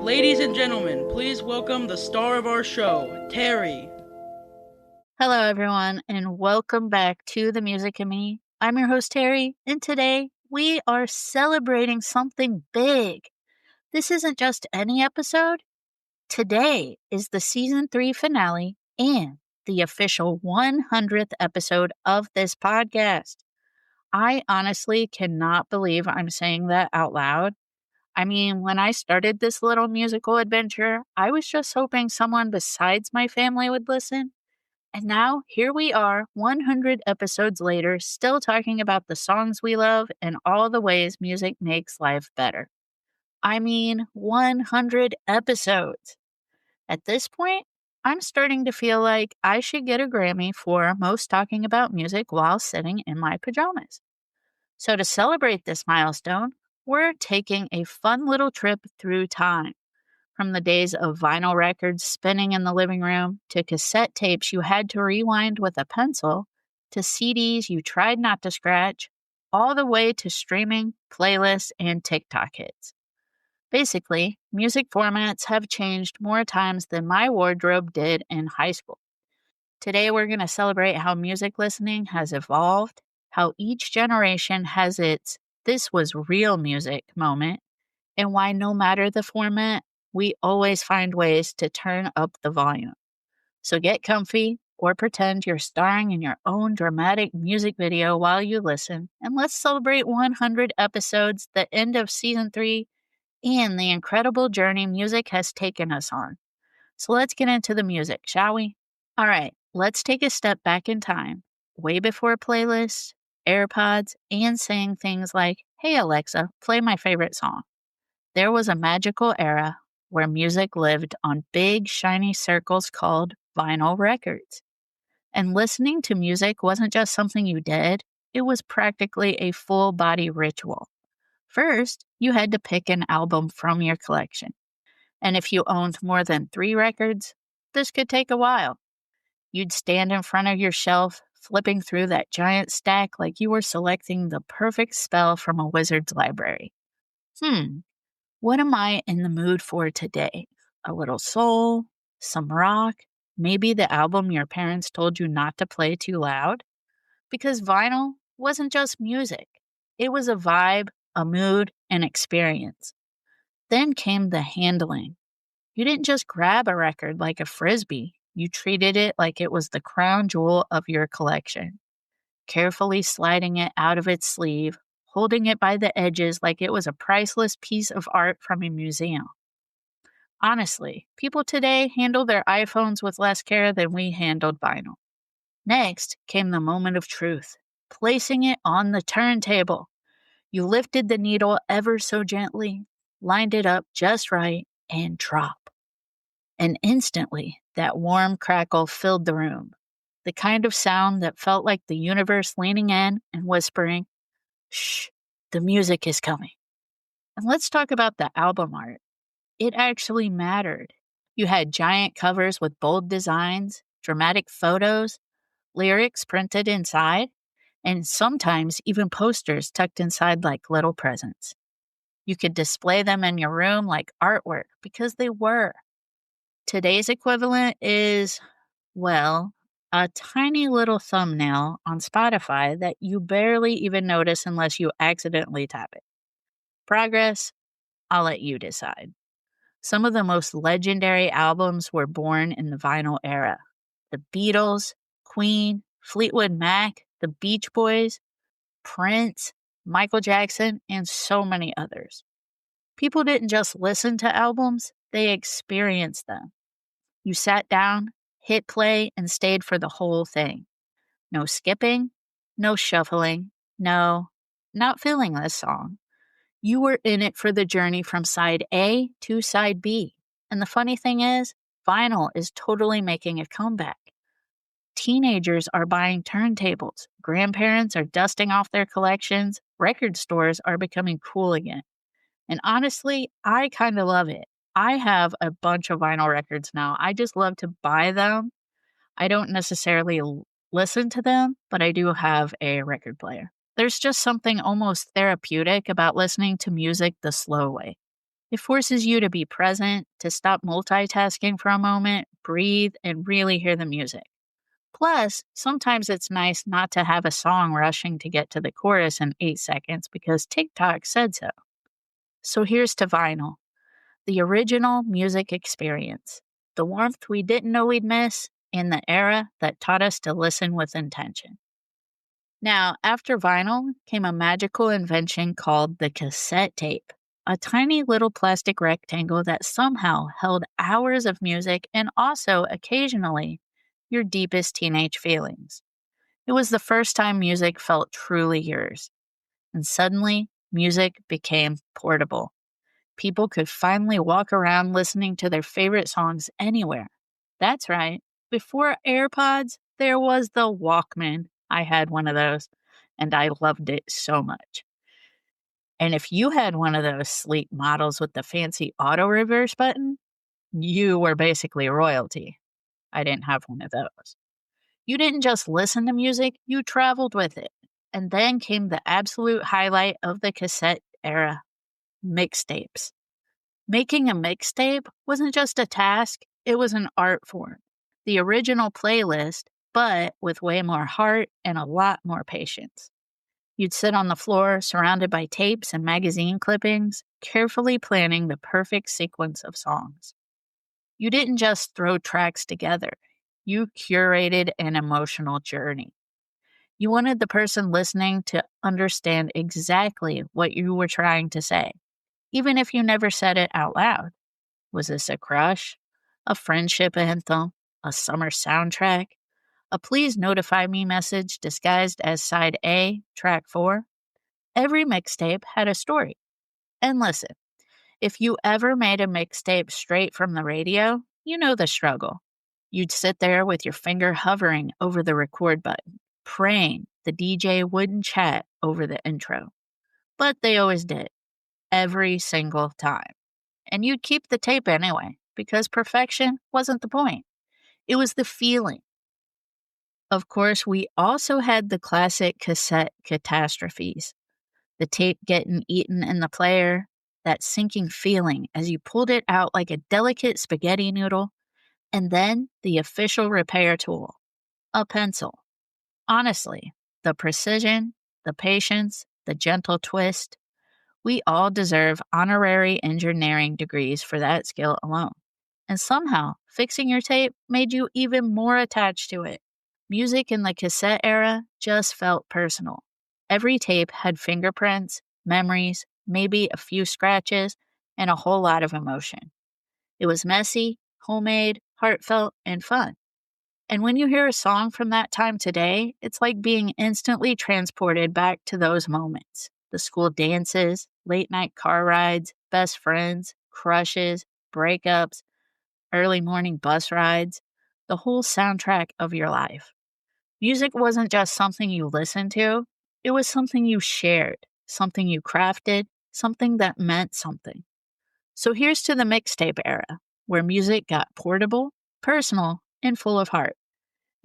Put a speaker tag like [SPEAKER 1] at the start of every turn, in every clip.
[SPEAKER 1] Ladies and gentlemen, please welcome the star of our show, Teri.
[SPEAKER 2] Hello, everyone, and welcome back to The Music and Me. I'm your host, Teri, and today we are celebrating something big. This isn't just any episode. Today is the season 3 finale and the official 100th episode of this podcast. I honestly cannot believe I'm saying that out loud. I mean, when I started this little musical adventure, I was just hoping someone besides my family would listen. And now, here we are, 100 episodes later, still talking about the songs we love and all the ways music makes life better. I mean, 100 episodes. At this point, I'm starting to feel like I should get a Grammy for most talking about music while sitting in my pajamas. So, to celebrate this milestone, we're taking a fun little trip through time. From the days of vinyl records spinning in the living room, to cassette tapes you had to rewind with a pencil, to CDs you tried not to scratch, all the way to streaming, playlists, and TikTok hits. Basically, music formats have changed more times than my wardrobe did in high school. Today, we're going to celebrate how music listening has evolved, how each generation has its "this was real music" moment, and why no matter the format, we always find ways to turn up the volume. So get comfy or pretend you're starring in your own dramatic music video while you listen, and let's celebrate 100 episodes, the end of season 3, and the incredible journey music has taken us on. So let's get into the music, shall we? All right, let's take a step back in time, way before playlists, AirPods, and saying things like, "Hey Alexa, play my favorite song." There was a magical era where music lived on big, shiny circles called vinyl records. And listening to music wasn't just something you did, it was practically a full body ritual. First, you had to pick an album from your collection. And if you owned more than 3 records, this could take a while. You'd stand in front of your shelf, flipping through that giant stack like you were selecting the perfect spell from a wizard's library. What am I in the mood for today? A little soul, some rock, maybe the album your parents told you not to play too loud? Because vinyl wasn't just music, it was a vibe, a mood, an experience. Then came the handling. You didn't just grab a record like a frisbee, you treated it like it was the crown jewel of your collection, carefully sliding it out of its sleeve, holding it by the edges like it was a priceless piece of art from a museum. Honestly, people today handle their iPhones with less care than we handled vinyl. Next came the moment of truth, placing it on the turntable. You lifted the needle ever so gently, lined it up just right, and drop. And instantly, that warm crackle filled the room. The kind of sound that felt like the universe leaning in and whispering, "Shh, the music is coming." And let's talk about the album art. It actually mattered. You had giant covers with bold designs, dramatic photos, lyrics printed inside, and sometimes even posters tucked inside like little presents. You could display them in your room like artwork because they were. Today's equivalent is, well, a tiny little thumbnail on Spotify that you barely even notice unless you accidentally tap it. Progress? I'll let you decide. Some of the most legendary albums were born in the vinyl era. The Beatles, Queen, Fleetwood Mac, the Beach Boys, Prince, Michael Jackson, and so many others. People didn't just listen to albums, they experienced them. You sat down, hit play, and stayed for the whole thing. No skipping, no shuffling, no, not feeling this song. You were in it for the journey from side A to side B. And the funny thing is, vinyl is totally making a comeback. Teenagers are buying turntables, grandparents are dusting off their collections, record stores are becoming cool again. And honestly, I kind of love it. I have a bunch of vinyl records now. I just love to buy them. I don't necessarily listen to them, but I do have a record player. There's just something almost therapeutic about listening to music the slow way. It forces you to be present, to stop multitasking for a moment, breathe, and really hear the music. Plus, sometimes it's nice not to have a song rushing to get to the chorus in 8 seconds because TikTok said so. So here's to vinyl, the original music experience, the warmth we didn't know we'd miss, and the era that taught us to listen with intention. Now, after vinyl came a magical invention called the cassette tape, a tiny little plastic rectangle that somehow held hours of music and also, occasionally, your deepest teenage feelings. It was the first time music felt truly yours. And suddenly, music became portable. People could finally walk around listening to their favorite songs anywhere. That's right. Before AirPods, there was the Walkman. I had one of those, and I loved it so much. And if you had one of those sleek models with the fancy auto reverse button, you were basically royalty. I didn't have one of those. You didn't just listen to music, you traveled with it. And then came the absolute highlight of the cassette era, mixtapes. Making a mixtape wasn't just a task, it was an art form. The original playlist, but with way more heart and a lot more patience. You'd sit on the floor surrounded by tapes and magazine clippings, carefully planning the perfect sequence of songs. You didn't just throw tracks together, you curated an emotional journey. You wanted the person listening to understand exactly what you were trying to say, even if you never said it out loud. Was this a crush? A friendship anthem? A summer soundtrack? A please notify me message disguised as side A, track 4? Every mixtape had a story. And listen, if you ever made a mixtape straight from the radio, you know the struggle. You'd sit there with your finger hovering over the record button, praying the DJ wouldn't chat over the intro. But they always did, every single time. And you'd keep the tape anyway, because perfection wasn't the point. It was the feeling. Of course, we also had the classic cassette catastrophes. The tape getting eaten in the player, that sinking feeling as you pulled it out like a delicate spaghetti noodle, and then the official repair tool, a pencil. Honestly, the precision, the patience, the gentle twist, we all deserve honorary engineering degrees for that skill alone. And somehow, fixing your tape made you even more attached to it. Music in the cassette era just felt personal. Every tape had fingerprints, memories, maybe a few scratches, and a whole lot of emotion. It was messy, homemade, heartfelt, and fun. And when you hear a song from that time today, it's like being instantly transported back to those moments. The school dances, late night car rides, best friends, crushes, breakups, early morning bus rides, the whole soundtrack of your life. Music wasn't just something you listened to, it was something you shared, something you crafted, something that meant something. So here's to the mixtape era, where music got portable, personal, and full of heart,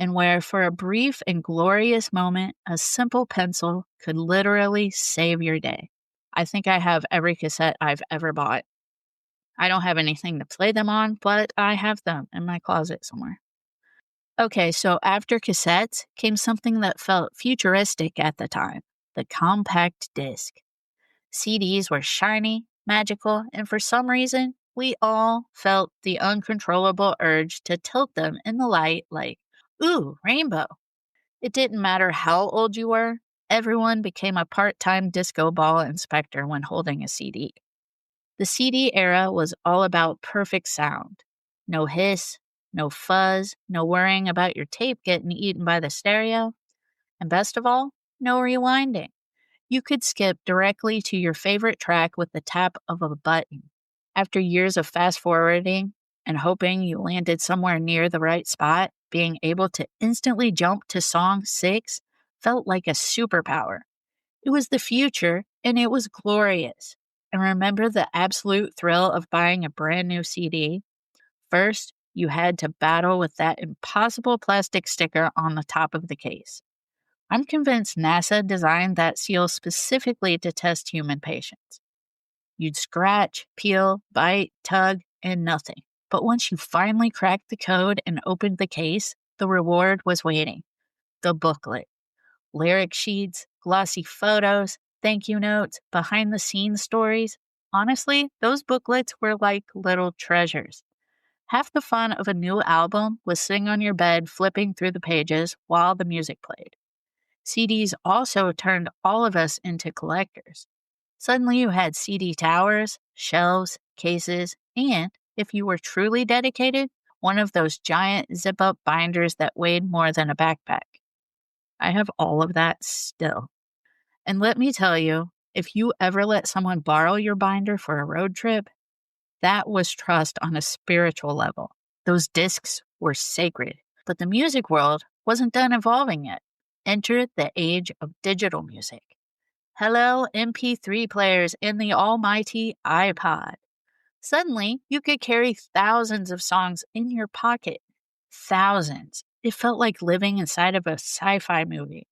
[SPEAKER 2] and where for a brief and glorious moment, a simple pencil could literally save your day. I think I have every cassette I've ever bought. I don't have anything to play them on, but I have them in my closet somewhere. Okay, so after cassettes came something that felt futuristic at the time, the compact disc. CDs were shiny, magical, and for some reason, we all felt the uncontrollable urge to tilt them in the light like, ooh, rainbow. It didn't matter how old you were, everyone became a part-time disco ball inspector when holding a CD. The CD era was all about perfect sound. No hiss, no fuzz, no worrying about your tape getting eaten by the stereo. And best of all, no rewinding. You could skip directly to your favorite track with the tap of a button. After years of fast forwarding and hoping you landed somewhere near the right spot, being able to instantly jump to song 6 felt like a superpower. It was the future, and it was glorious. And remember the absolute thrill of buying a brand new CD? First, you had to battle with that impossible plastic sticker on the top of the case. I'm convinced NASA designed that seal specifically to test human patience. You'd scratch, peel, bite, tug, and nothing. But once you finally cracked the code and opened the case, the reward was waiting. The booklet. Lyric sheets, glossy photos, thank you notes, behind the scenes stories. Honestly, those booklets were like little treasures. Half the fun of a new album was sitting on your bed flipping through the pages while the music played. CDs also turned all of us into collectors. Suddenly you had CD towers, shelves, cases, and, if you were truly dedicated, one of those giant zip up binders that weighed more than a backpack. I have all of that still. And let me tell you, if you ever let someone borrow your binder for a road trip, that was trust on a spiritual level. Those discs were sacred. But the music world wasn't done evolving yet. Enter the age of digital music. Hello, MP3 players and the almighty iPod. Suddenly, you could carry thousands of songs in your pocket. Thousands. It felt like living inside of a sci-fi movie.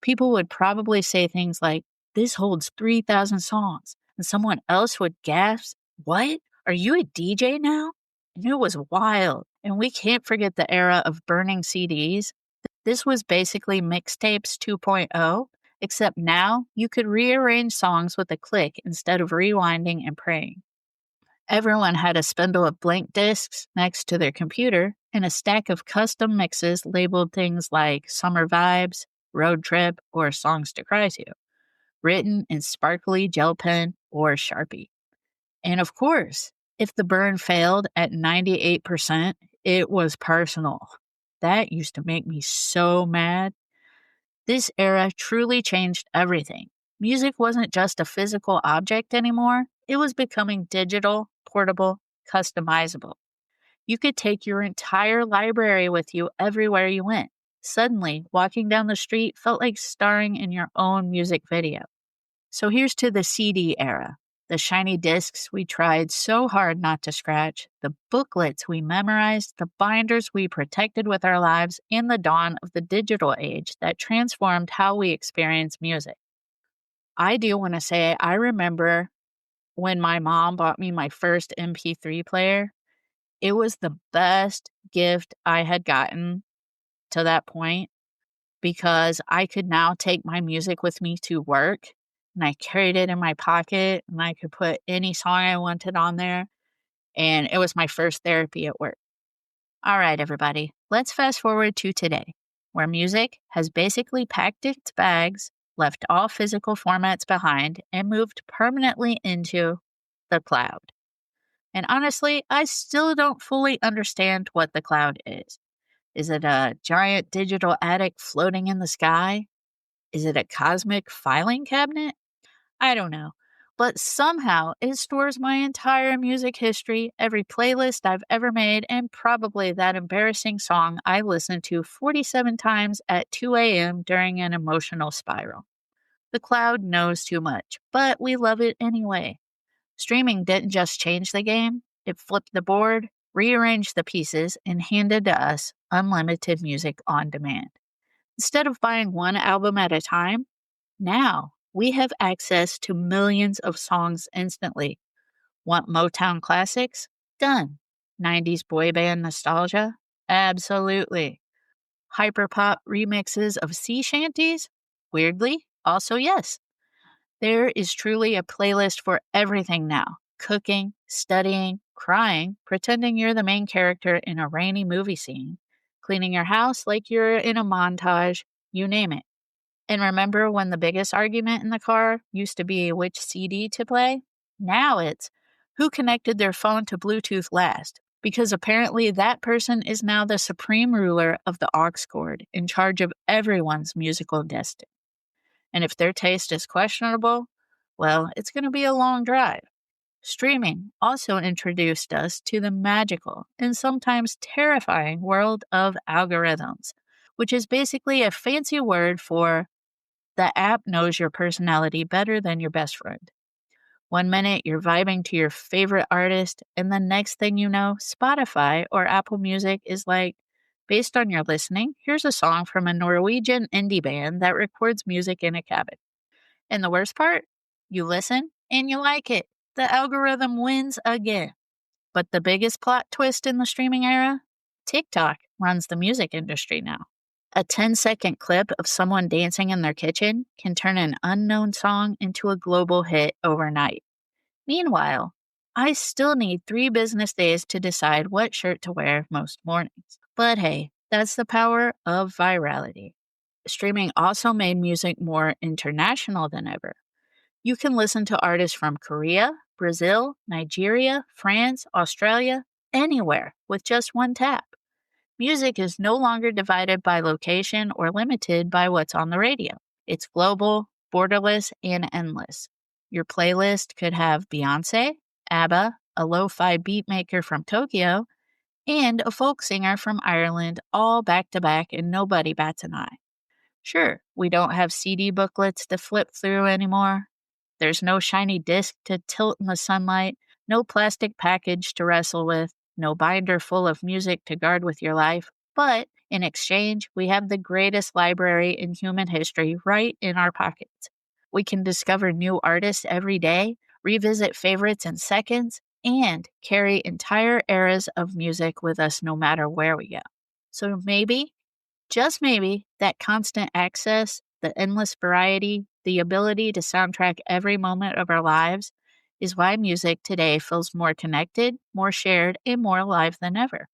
[SPEAKER 2] People would probably say things like, "This holds 3,000 songs." And someone else would gasp, "What? Are you a DJ now?" And it was wild. And we can't forget the era of burning CDs. This was basically mixtapes 2.0, except now you could rearrange songs with a click instead of rewinding and praying. Everyone had a spindle of blank discs next to their computer and a stack of custom mixes labeled things like Summer Vibes, Road Trip, or Songs to Cry To, written in sparkly gel pen or Sharpie. And of course, if the burn failed at 98%, it was personal. That used to make me so mad. This era truly changed everything. Music wasn't just a physical object anymore. It was becoming digital, portable, customizable. You could take your entire library with you everywhere you went. Suddenly, walking down the street felt like starring in your own music video. So here's to the CD era. The shiny discs we tried so hard not to scratch, the booklets we memorized, the binders we protected with our lives, and the dawn of the digital age that transformed how we experience music. I do want to say I remember when my mom bought me my first MP3 player. It was the best gift I had gotten to that point because I could now take my music with me to work and I carried it in my pocket and I could put any song I wanted on there. And it was my first therapy at work. All right, everybody, let's fast forward to today, where music has basically packed its bags, left all physical formats behind, and moved permanently into the cloud. And honestly, I still don't fully understand what the cloud is. Is it a giant digital attic floating in the sky? Is it a cosmic filing cabinet? I don't know. But somehow it stores my entire music history, every playlist I've ever made, and probably that embarrassing song I listened to 47 times at 2 a.m. during an emotional spiral. The cloud knows too much, but we love it anyway. Streaming didn't just change the game, it flipped the board, rearranged the pieces, and handed to us unlimited music on demand. Instead of buying one album at a time, now we have access to millions of songs instantly. Want Motown classics? Done. 90s boy band nostalgia? Absolutely. Hyperpop remixes of sea shanties? Weirdly, also yes. There is truly a playlist for everything now. Cooking, studying, crying, pretending you're the main character in a rainy movie scene, cleaning your house like you're in a montage, you name it. And remember when the biggest argument in the car used to be which CD to play? Now it's who connected their phone to Bluetooth last, because apparently that person is now the supreme ruler of the aux cord, in charge of everyone's musical destiny. And if their taste is questionable, well, it's going to be a long drive. Streaming also introduced us to the magical and sometimes terrifying world of algorithms, which is basically a fancy word for the app knows your personality better than your best friend. One minute you're vibing to your favorite artist, and the next thing you know, Spotify or Apple Music is like, based on your listening, here's a song from a Norwegian indie band that records music in a cabin. And the worst part? You listen and you like it. the algorithm wins again. But the biggest plot twist in the streaming era? TikTok runs the music industry now. A 10-second clip of someone dancing in their kitchen can turn an unknown song into a global hit overnight. Meanwhile, I still need 3 business days to decide what shirt to wear most mornings. But hey, that's the power of virality. Streaming also made music more international than ever. You can listen to artists from Korea, Brazil, Nigeria, France, Australia, anywhere with just one tap. Music is no longer divided by location or limited by what's on the radio. It's global, borderless, and endless. Your playlist could have Beyoncé, ABBA, a lo-fi beatmaker from Tokyo, and a folk singer from Ireland all back to back, and nobody bats an eye. Sure, we don't have CD booklets to flip through anymore. There's no shiny disc to tilt in the sunlight, no plastic package to wrestle with, no binder full of music to guard with your life. But in exchange, we have the greatest library in human history right in our pockets. We can discover new artists every day, revisit favorites in seconds, and carry entire eras of music with us no matter where we go. So maybe, just maybe, that constant access, the endless variety, the ability to soundtrack every moment of our lives is why music today feels more connected, more shared, and more alive than ever.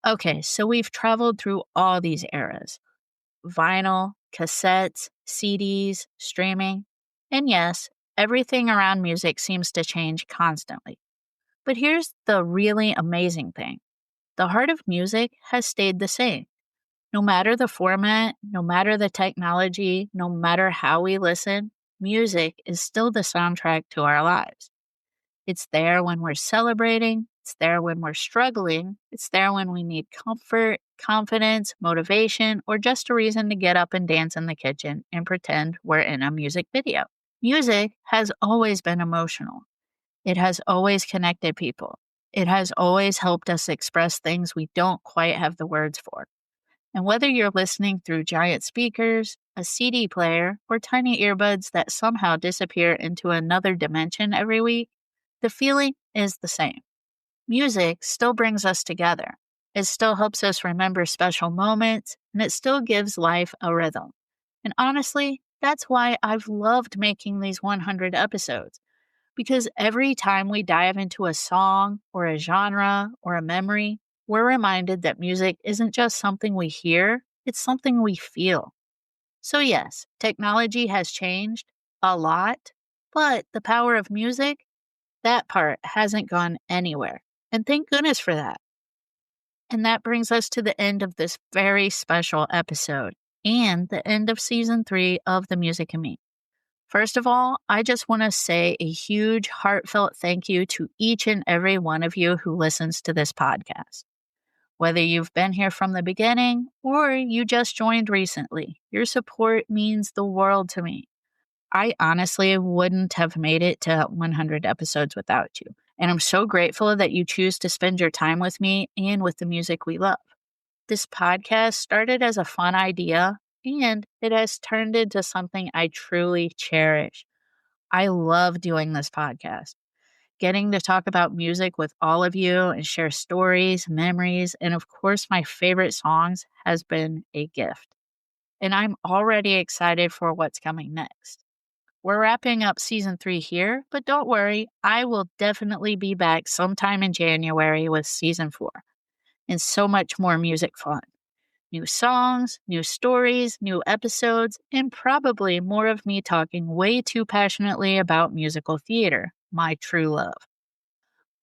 [SPEAKER 2] Okay, so we've traveled through all these eras: vinyl, cassettes, CDs, streaming, and yes, everything around music seems to change constantly. But here's the really amazing thing: the heart of music has stayed the same. No matter the format, no matter the technology, no matter how we listen, music is still the soundtrack to our lives. It's there when we're celebrating, it's there when we're struggling, it's there when we need comfort, confidence, motivation, or just a reason to get up and dance in the kitchen and pretend we're in a music video. Music has always been emotional. It has always connected people. It has always helped us express things we don't quite have the words for. And whether you're listening through giant speakers, a CD player, or tiny earbuds that somehow disappear into another dimension every week, the feeling is the same. Music still brings us together. It still helps us remember special moments, and it still gives life a rhythm. And honestly, that's why I've loved making these 100 episodes. Because every time we dive into a song, or a genre, or a memory, we're reminded that music isn't just something we hear, it's something we feel. So yes, technology has changed a lot, but the power of music, that part hasn't gone anywhere. And thank goodness for that. And that brings us to the end of this very special episode and the end of season 3 of The Music and Me. First of all, I just want to say a huge heartfelt thank you to each and every one of you who listens to this podcast. Whether you've been here from the beginning or you just joined recently, your support means the world to me. I honestly wouldn't have made it to 100 episodes without you. And I'm so grateful that you choose to spend your time with me and with the music we love. This podcast started as a fun idea, and it has turned into something I truly cherish. I love doing this podcast. Getting to talk about music with all of you and share stories, memories, and of course, my favorite songs has been a gift. And I'm already excited for what's coming next. We're wrapping up season 3 here, but don't worry, I will definitely be back sometime in January with season 4. And so much more music fun. New songs, new stories, new episodes, and probably more of me talking way too passionately about musical theater, my true love.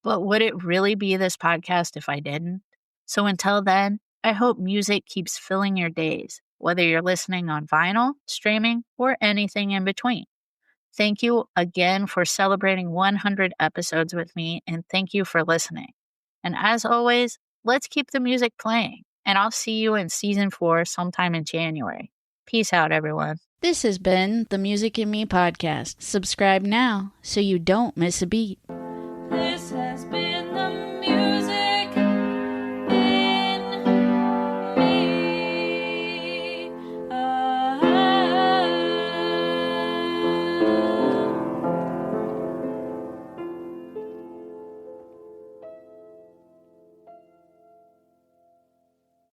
[SPEAKER 2] But would it really be this podcast if I didn't? So until then, I hope music keeps filling your days, whether you're listening on vinyl, streaming, or anything in between. Thank you again for celebrating 100 episodes with me, and thank you for listening. And as always, let's keep the music playing, and I'll see you in season 4 sometime in January. Peace out, everyone. This has been the Music and Me podcast. Subscribe now so you don't miss a beat.